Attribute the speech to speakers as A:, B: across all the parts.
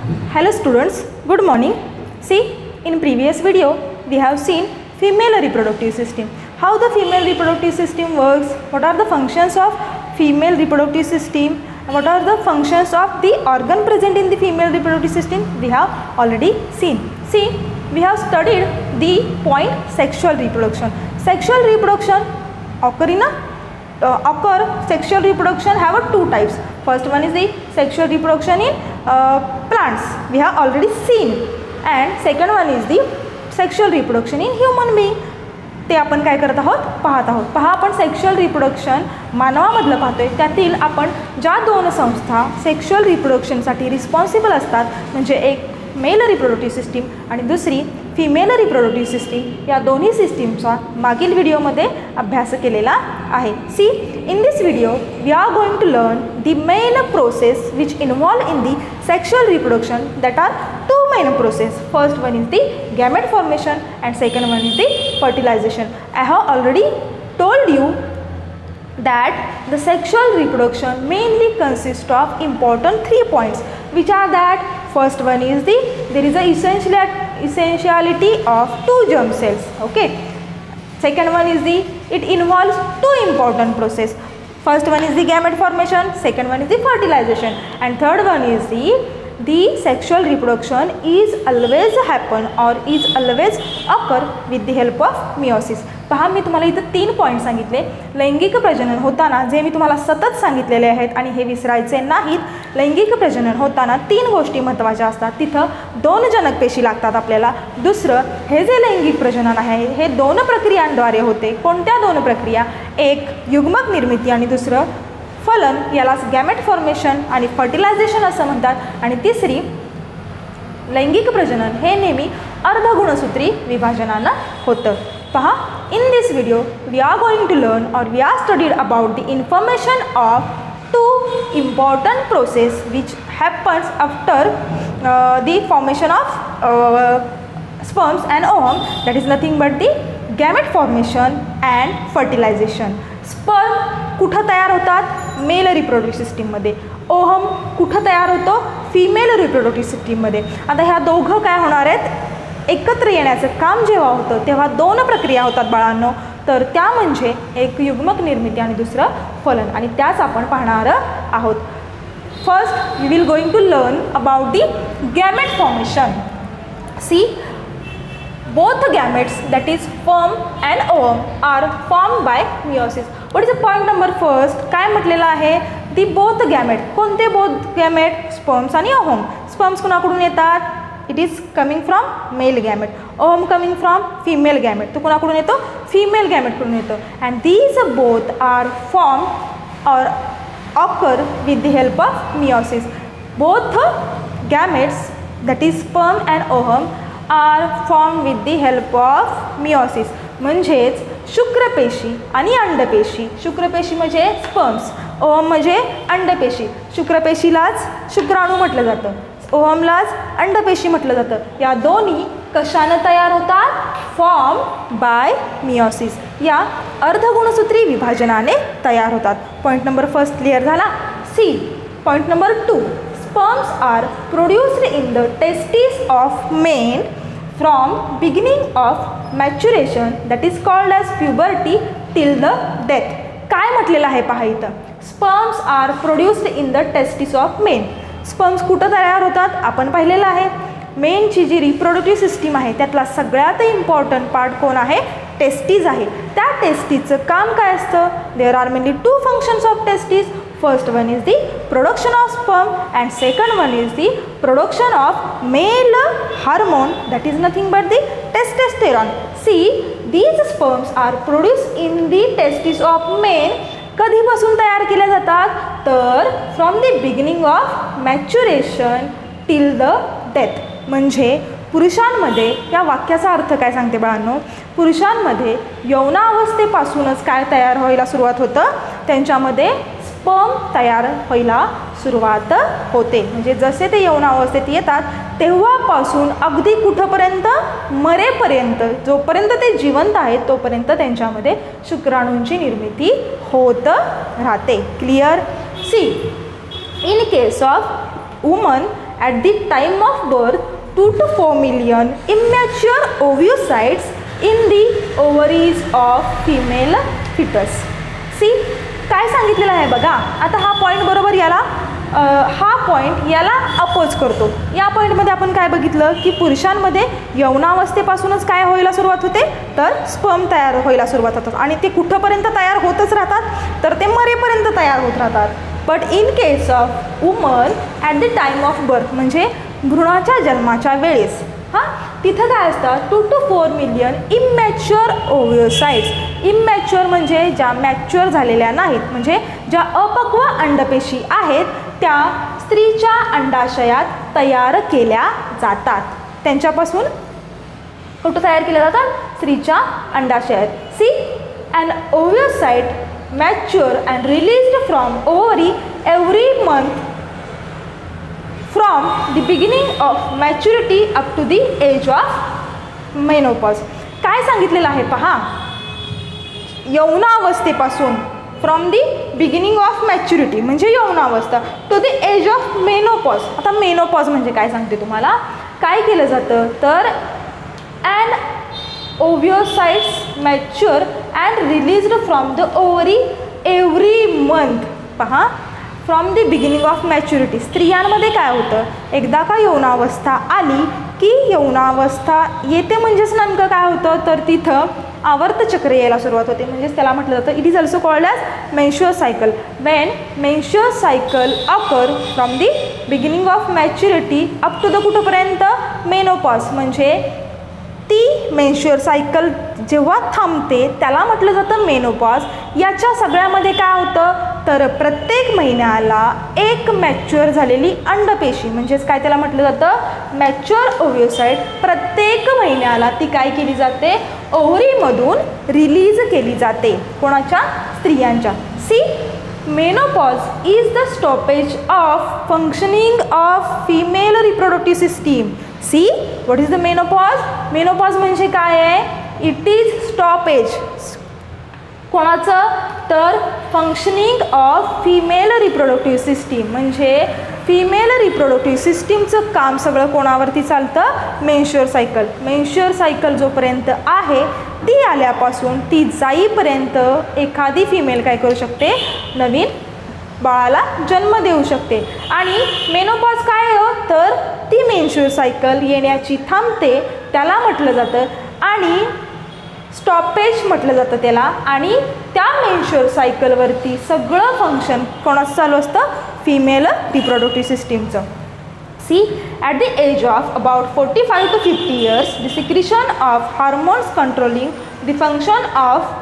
A: Hello students, good morning. See, in previous video we have seen female reproductive system. How the female reproductive system works, what are the functions of female reproductive system, what are the functions of the organ present in the female reproductive system, we have already seen. See, we have studied the point sexual reproduction. Sexual reproduction sexual reproduction have two types. First one is the sexual reproduction in plants, we have already seen, and second one is the sexual reproduction in human being. ते आपण काय करत आहोत पाहत आहोत. पहा, आपण sexual reproduction मानवामधलं पाहतोय. त्यातील आपण ज्या दोन संस्था सेक्शुअल रिप्रोडक्शनसाठी रिस्पॉन्सिबल असतात, म्हणजे एक मेल रिप्रोडक्टिव्ह सिस्टीम आणि दुसरी फिमेल रिप्रोडक्टिव्ह सिस्टीम, या दोन्ही सिस्टीमचा मागील व्हिडिओमध्ये अभ्यास केलेला आहे. See, in this video we are going to learn the main process which involve in the sexual reproduction. That are two main process. First one is the gamete formation and second one is the fertilization. I have already told you that the sexual reproduction mainly consists of important 3 points, which are that first one is there is a essentiality of 2 germ cells. Okay. Second one is it involves 2 important process. First one is the gamete formation, second one is the fertilization, and third one is the sexual reproduction is always happen or is always occur with the help of meiosis. पहा, मी तुम्हाला इथं 3 point सांगितले. लैंगिक प्रजनन होताना जे मी तुम्हाला सतत सांगितलेले आहेत आणि हे विसरायचे नाहीत. लैंगिक प्रजनन होताना 3 गोष्टी महत्त्वाच्या असतात. तिथं 2 जनक पेशी लागतात आपल्याला. दुसरं, हे जे लैंगिक प्रजनन आहे हे 2 प्रक्रियांद्वारे होते. कोणत्या 2 प्रक्रिया? एक युग्मक निर्मिती आणि दुसरं फलन, यालाच गॅमेट फॉर्मेशन आणि फर्टिलायझेशन असं म्हणतात. आणि तिसरी लैंगिक प्रजनन हे नेहमी अर्धगुणसूत्री विभाजनानं होतं. पहा, in this video we are going to learn और we are studied about the information of 2 important process which happens after the formation of sperms and ovum, that is nothing but the gamete formation and fertilization. Sperm कुठं तयार होतात? Male reproductive सिस्टीममध्ये. Ohm कुठं तयार होतो? Female reproductive सिस्टीममध्ये. आता ह्या दोघं काय होणार आहेत? एकत्र येण्याचं काम जेव्हा होतं तेव्हा 2 प्रक्रिया होतात बाळांनो. तर त्या म्हणजे एक युग्मक निर्मिती आणि दुसरं फलन, आणि त्याच आपण पाहणार आहोत. First we will going to learn about the gamete formation. See, both gametes, that is sperm and ovum, are formed by meiosis. What is the point number first? काय म्हटलेलं आहे? The both gamete. कोणते both gamete? Sperms आणि ovum. Sperms कुणाकडून येतात? It is coming from male gamete. Ovum coming from female gamete. तो कुणाकडून येतो? फिमेल गॅमेटकडून येतो. And these both are form or occur with the help of meiosis. Both gametes, that is sperm and ovum, are form with the help of meiosis. म्हणजेच शुक्रपेशी आणि अंडपेशी. शुक्रपेशी म्हणजे sperms, ohm म्हणजे अंडपेशी. शुक्रपेशीलाच शुक्राणू म्हटलं जातं, ओहमलाच अंडपेशी म्हटलं जातं. या दोन्ही कशानं तयार होतात? Form by meiosis. या अर्धगुणसूत्री विभाजनाने तयार होतात. पॉईंट नंबर फर्स्ट क्लिअर झाला. See, point number 2, sperms are produced in the testes of men from beginning of maturation, that is called as puberty, till the death. काय म्हटलेलं आहे पहा इथं? sperms are produced in the testes of men. Sperms कुठं तयार होतात? आपण पाहिलेलं आहे. मेनची जी रिप्रोडक्टिव्ह सिस्टीम आहे त्यातला सगळ्यात इम्पॉर्टंट पार्ट कोण आहे? टेस्टीज आहे. त्या टेस्टीजचं काम काय असतं? There are mainly 2 functions of testes. First one is the production of sperm and second one is the production of male hormone, that is nothing but the testosterone. See, these sperms are produced in the testes of men. कधीपासून तयार केल्या जातात? तर from the beginning of maturation till the death. म्हणजे पुरुषांमध्ये, या वाक्याचा अर्थ काय सांगते बाळांनो? पुरुषांमध्ये यौनावस्थेपासूनच काय तयार व्हायला सुरुवात होतं? त्यांच्यामध्ये स्पर्म तयार व्हायला सुरुवात होते. म्हणजे जसे ते यौनावस्थेत येतात तेव्हापासून अगदी कुठंपर्यंत? मरेपर्यंत. जोपर्यंत ते जिवंत आहेत तोपर्यंत त्यांच्यामध्ये शुक्राणूंची निर्मिती होत राहते. Clear? See, in case of woman at the time of birth 2 to 4 million immature oocytes in the ovaries of female fetus. See काय सांगितलेलं आहे बघा. आता हा पॉईंट बरोबर याला हा पॉईंट याला अपोज करतो. या पॉईंटमध्ये आपण काय बघितलं की पुरुषांमध्ये यौवनावस्थेपासूनच काय व्हायला सुरुवात होते तर स्पर्म तयार व्हायला सुरुवात होतात आणि ते कुठंपर्यंत तयार होतच राहतात तर ते मरेपर्यंत तयार होत राहतात. But in case of woman at the time of birth म्हणजे भ्रूणाच्या जन्माच्या वेळेस तिथं काय असतं 2 to 4 मिलियन इमॅच्युअर ओव्ह्योसाइट्स. इमॅच्युअर म्हणजे ज्या मॅच्युअर झालेल्या नाहीत म्हणजे ज्या अपक्व अंडपेशी आहेत त्या स्त्रीच्या अंडाशयात तयार केल्या जातात. त्यांच्यापासून कुठं तयार केल्या जातात स्त्रीच्या अंडाशयात. See an oocyte mature and released from ovary every month from the beginning of maturity up to the age of menopause. काय सांगितलेलं आहे पहा. यौवनावस्थेपासून from the beginning of maturity म्हणजे यौवनावस्था to the age of menopause. आता menopause म्हणजे काय सांगते तुम्हाला. काय केलं जातं तर and oocytes mature and released from the ovary every month. पहा from the beginning of maturity स्त्रियांमध्ये काय होतं एकदा का यौवनावस्था आली की यौवनावस्था येते म्हणजेच नेमकं काय होतं तर तिथं आवर्तचक्र यायला सुरुवात होते. म्हणजेच त्याला म्हटलं जातं it is also called as menstrual cycle. When menstrual cycle occur from the beginning of maturity up to the कुठंपर्यंत मेनोपॉज म्हणजे ती मेन्शुअल सायकल जेव्हा थांबते त्याला म्हटलं जातं मेनोपॉज. याच्या सगळ्यामध्ये काय होतं तर प्रत्येक महिन्याला एक मॅच्युअर झालेली अंडपेशी म्हणजेच काय त्याला म्हटलं जातं मॅच्युअर ओव्ह्योसाइट प्रत्येक महिन्याला ती काय केली जाते ओव्हरीमधून रिलीज केली जाते. कोणाच्या स्त्रियांच्या. See menopause is the stoppage of functioning of female reproductive system. See what is the menopause. Menopause म्हणजे काय आहे इट इज स्टॉपेज कोणाचं तर functioning of female reproductive system म्हणजे फिमेल रिप्रोडक्टिव्ह सिस्टीमचं काम सगळं कोणावरती चालतं मेन्शुअर सायकल. मेन्शुअर सायकल जोपर्यंत आहे ती आल्यापासून ती जाईपर्यंत एखादी फिमेल काय करू शकते नवीन बाळाला जन्म देऊ शकते. आणि मेनोपॉज काय हो तर ती मेन्शुअर सायकल येण्याची थांबते त्याला म्हटलं जातं आणि स्टॉपेज म्हटलं जातं त्याला. आणि त्या मेन्शुअर सायकलवरती सगळं फंक्शन कोणाचं चालू असतं फिमेल रिप्रोडक्टिव्ह सिस्टीमचं. See at the age of about 45 to 50 years the secretion of hormones controlling the function of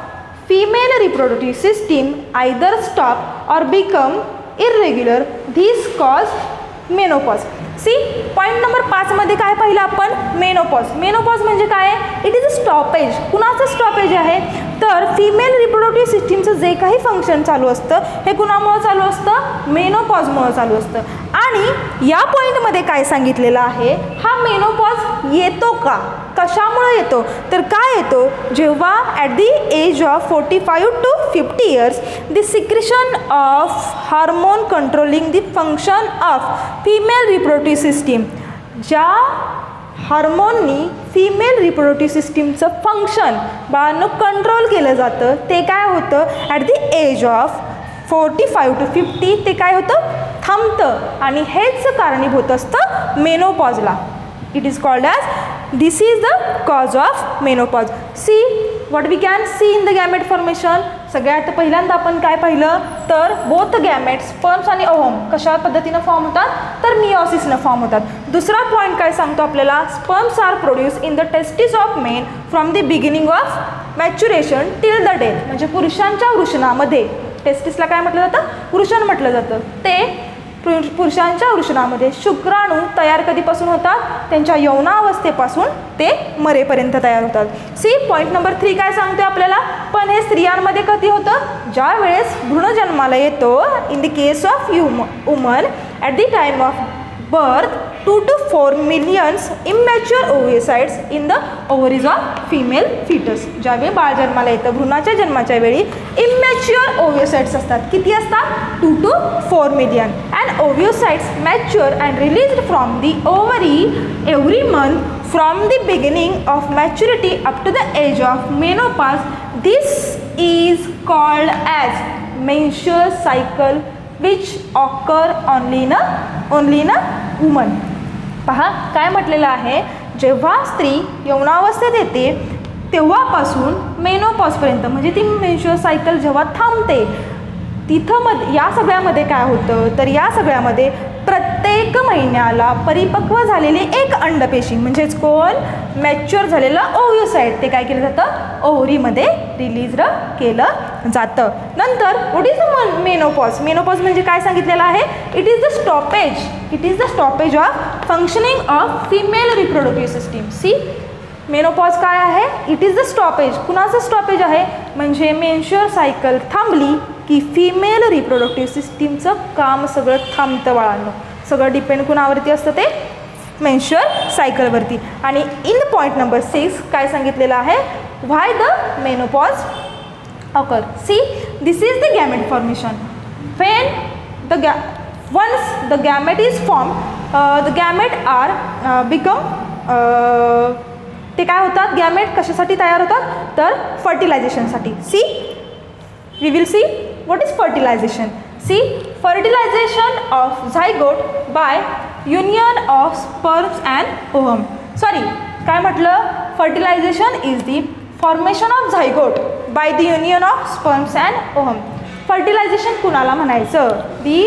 A: female reproductive system either stop or become irregular. This cause menopause. See point number 5 मध्ये काय पाहिलं आपण menopause. Menopause म्हणजे काय it is a stoppage. कुणाचं stoppage आहे तर female reproductive सिस्टीमचं जे काही फंक्शन चालू असतं हे कुणामुळं चालू असतं मेनोपॉजमुळं चालू असतं. आणि या पॉईंटमध्ये काय सांगितलेलं आहे हा मेनोपॉज येतो का कशामुळे येतो तर काय येतो जेव्हा at the age of 45 to 50 years the secretion of hormone controlling the function of female reproductive system ज्या हार्मोननी फिमेल रिप्रोडक्टिव्ह सिस्टीमचं फंक्शन बाळांनो कंट्रोल केलं जातं ते काय होतं at the age of 45 to 50 ते काय होतं थांबतं आणि हेच कारणीभूत असतं मेनोपॉजला. It is called as this is the cause of menopause. See what we can see in the gamete formation. सगळ्यात पहिल्यांदा आपण काय पाहिलं तर बोथ गॅमेट स्पर्म्स आणि ओव्हम कशा पद्धतीनं फॉर्म होतात तर मिओसिसनं फॉर्म होतात. दुसरा पॉईंट काय सांगतो आपल्याला sperms are produce in the testis of men from the beginning of maturation till the death. म्हणजे पुरुषांच्या वृषणामध्ये टेस्टिसला काय म्हटलं जातं वृषण म्हटलं जातं. ते पुरुषांच्या वृषणामध्ये शुक्राणू तयार कधीपासून होतात त्यांच्या यौवनावस्थेपासून ते मरेपर्यंत तयार होतात. सी पॉईंट नंबर 3 काय सांगते आपल्याला पण हे स्त्रियांमध्ये कधी होतं ज्या वेळेस भ्रूण जन्माला येतो in the case of woman at the time of birth 2 to 4 millions immature oocytes in the ovaries of female fetus. ज्यावेळी बाळ जन्माला येतं, भ्रूणाच्या जन्माच्या वेळी इमॅच्युअर ओव्हिओसाइट्स असतात. किती असतात? 2 to 4 million. And oocytes mature and released from the ovary every month from the beginning of maturity up to the age of menopause. This is called as menstrual cycle which occur only in a woman. पहा काय म्हटलेलं आहे, जेव्हा स्त्री यौवनावस्थेत येते तेव्हापासून मेनोपॉजपर्यंत म्हणजे ती मेन्स्ट्रुअल सायकल जेव्हा थांबते तिथं या सगळ्यामध्ये काय होतं तर या सगळ्यामध्ये प्रत्येक महिन्याला परिपक्व झालेली एक अंडपेशी म्हणजेच कोण मॅच्युअर झालेलं ओव्हिओसाइट ते काय केलं जातं ओव्हरीमध्ये रिलीज केलं जातं. नंतर what is the menopause. Menopause म्हणजे काय सांगितलेलं आहे, it is the stoppage of functioning of female reproductive system. See menopause काय आहे, इट इज द स्टॉपेज. कुणाचं स्टॉपेज आहे म्हणजे मेन्स्ट्रुअल सायकल थांबली की फिमेल रिप्रोडक्टिव्ह सिस्टीमचं काम सगळं थांबतं बाळांनो. सगळं डिपेंड कुणावरती असतं ते मेन्स्ट्रुअल सायकलवरती. आणि इन द पॉईंट नंबर 6 काय सांगितलेलं आहे, why the menopause occur. See, this is the gamete formation. When once the gamete is formed, the gamete are become ते काय होतात, गॅमेट कशासाठी तयार होतात तर फर्टिलायझेशनसाठी. See we will see what is fertilization. See fertilization of zygote by union of sperms and ovum. Sorry काय म्हटलं, fertilization is the formation of zygote by the union of sperms and ovum. Fertilization कुणाला म्हणायचं, दी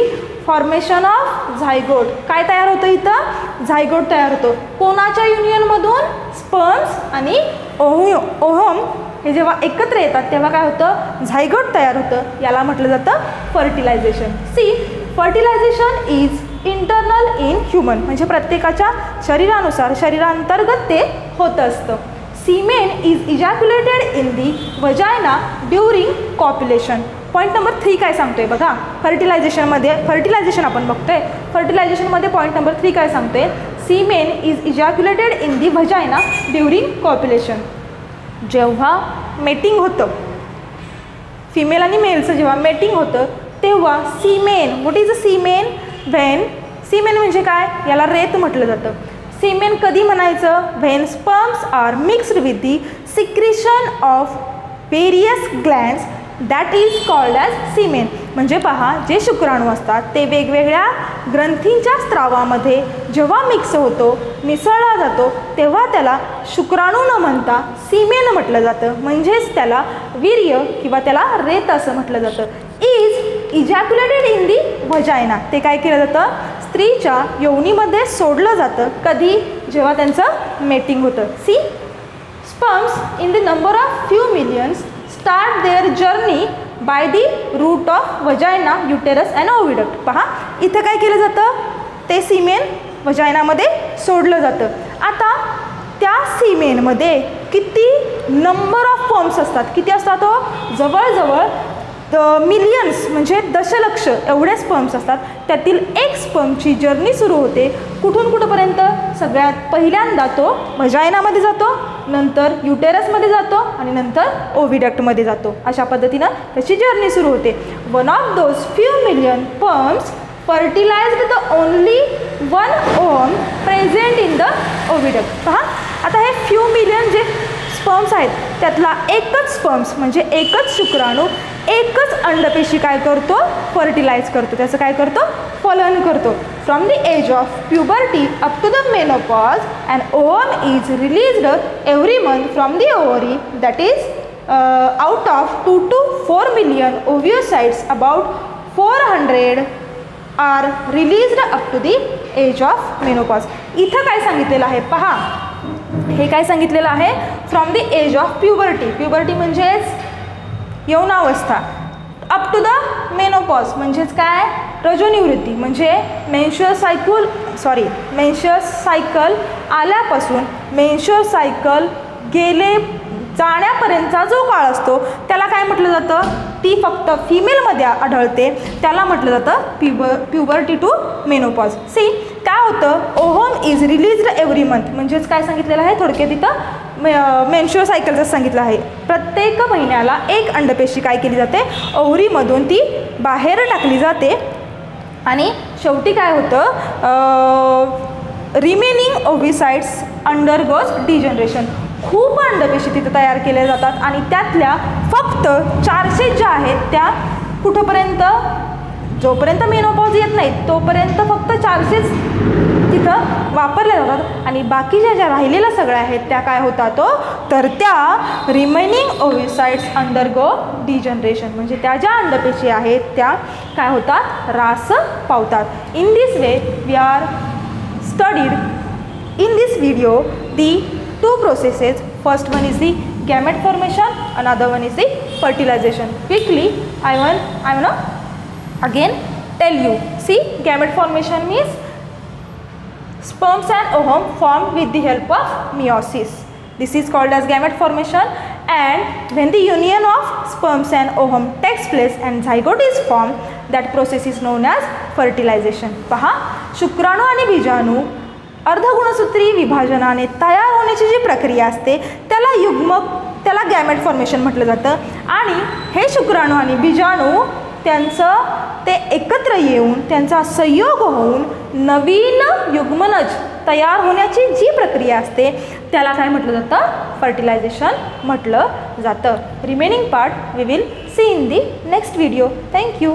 A: formation of zygote. काय तयार होतं इथं, zygote तयार होतो कोणाच्या युनियनमधून, स्पर्म्स आणि ओव्हम हे जेव्हा एकत्र येतात तेव्हा काय होतं झायगोट तयार होतं, याला म्हटलं जातं फर्टिलायझेशन. See fertilization is internal in human म्हणजे प्रत्येकाच्या शरीरानुसार शरीरांतर्गत ते होत असतं. Semen is ejaculated in the vagina during copulation. Point number 3 काय सांगतोय बघा, फर्टिलायझेशन आपण बघतोय. फर्टिलायझेशनमध्ये पॉईंट नंबर 3 काय सांगतोय, semen is ejaculated in the vagina during copulation. जेव्हा मेटिंग होतं फिमेल आणि मेलचं जेव्हा मेटिंग होतं तेव्हा सीमेन, व्हॉट इज अ सीमेन, व्हेन सीमेन म्हणजे काय, याला रेत म्हटलं जातं. सीमेन कधी म्हणायचं, when sperms are mixed with the secretion of various glands that is called as semen. म्हणजे पहा जे शुक्राणू असतात ते वेगवेगळ्या ग्रंथींच्या स्त्रावामध्ये जेव्हा मिक्स होतो मिसळला जातो तेव्हा त्याला शुक्राणू न म्हणता सीमेन म्हटलं जातं. म्हणजेच त्याला वीर्य किंवा त्याला रेत असं म्हटलं जातं. इज इजॅक्युलेटेड इन दी व्हजायना ते काय केलं जातं स्त्रीच्या योनीमध्ये सोडलं जातं. कधी, जेव्हा त्यांचं मेटिंग होतं. See sperms in the number of few millions start their journey by the route of vagina uterus and oviduct. पहा इथं काय केलं जातं, ते सीमेन वजायनामध्ये सोडलं जातं. आता त्या सीमेनमध्ये किती नंबर ऑफ स्पर्म्स असतात, किती असतात हो, जवळजवळ मिलियन्स म्हणजे दशलक्ष एवढे स्पर्म्स असतात. त्यातील एक स्पर्मची जर्नी सुरू होते कुठून कुठंपर्यंत, सगळ्यात पहिल्यांदा तो व्हजायनामध्ये जातो, नंतर युटेरसमध्ये जातो आणि नंतर ओव्हिडक्टमध्ये जातो. अशा पद्धतीनं त्याची जर्नी सुरू होते. One of those few million sperms fertilized the only one ovum present in the oviduct. पहा आता हे फ्यू मिलियन जे स्पर्म्स आहेत त्यातला एकच स्पर्म्स म्हणजे एकच शुक्राणू एकच अंडपेशी काय करतो, फर्टिलाइज करतो, त्याचं काय करतो, फलन करतो. From the age of puberty up to the menopause and ovum is released every month from the ovary that is out of 2 to 4 million oocytes about 400 are released up to the age of menopause. इथं काय सांगितलेलं आहे पहा, हे काय सांगितलेलं आहे, from the age of puberty. Puberty म्हणजेच यौनावस्था, अप टू द मेनोपॉज म्हणजेच काय, रजोनिवृत्ती. म्हणजे मेन्स्ट्रुअल सायकल आल्यापासून मेन्स्ट्रुअल सायकल जाण्यापर्यंतचा जो काळ असतो त्याला काय म्हटलं जातं, ती फक्त फिमेलमध्ये आढळते, त्याला म्हटलं जातं प्युबर्टी टू मेनोपॉज. सी काय होतं, ovum is released every month, म्हणजेच काय सांगितलेलं आहे थोडक्यात इथं मेन्स्ट्रुअल सायकलचं सांगितलं आहे. प्रत्येक महिन्याला एक अंडपेशी काय केली जाते, ओव्हरीमधून ती बाहेर टाकली जाते आणि शेवटी काय होतं, रिमेनिंग ओव्हिसाइट्स अंडरगोज डिजनरेशन. खूप अंडपेशी तिथे तयार केल्या जातात आणि त्यातल्या फक्त 400 ज्या आहेत त्या कुठंपर्यंत, जोपर्यंत मेनोपॉज येत नाही तोपर्यंत फक्त 400 तिथं वापरल्या जातात आणि बाकीच्या ज्या राहिलेल्या सगळ्या आहेत त्या काय होतात, तर त्या रिमेनिंग ओव्हिसाइट्स अंडरगो डिजनरेशन, म्हणजे त्या ज्या अंडपेशी आहेत त्या काय होतात, ऱ्हास पावतात. In this way we are studied in this video the two processes. First one is the gamete formation, another one is the fertilization. Quickly I wanna again tell you. See, gamete formation means sperms and ovum formed with the help of meiosis. This is called as gamete formation, and when the union of sperms and ovum takes place and zygote is formed, that process is known as fertilization. पहा, शुक्राणू आणि बीजाणू अर्धगुणसूत्री विभाजनाने तयार होण्याची जी प्रक्रिया असते त्याला gamete formation म्हटलं जातं. आणि हे शुक्राणू आणि बीजाणू ते एकत्र येऊन त्यांचा संयोग होऊन नवीन युग्मनज तयार होण्याची जी प्रक्रिया असते त्याला काय म्हटलं जातं, फर्टिलायझेशन म्हटलं जातं. Remaining part we will see in the next video. Thank you.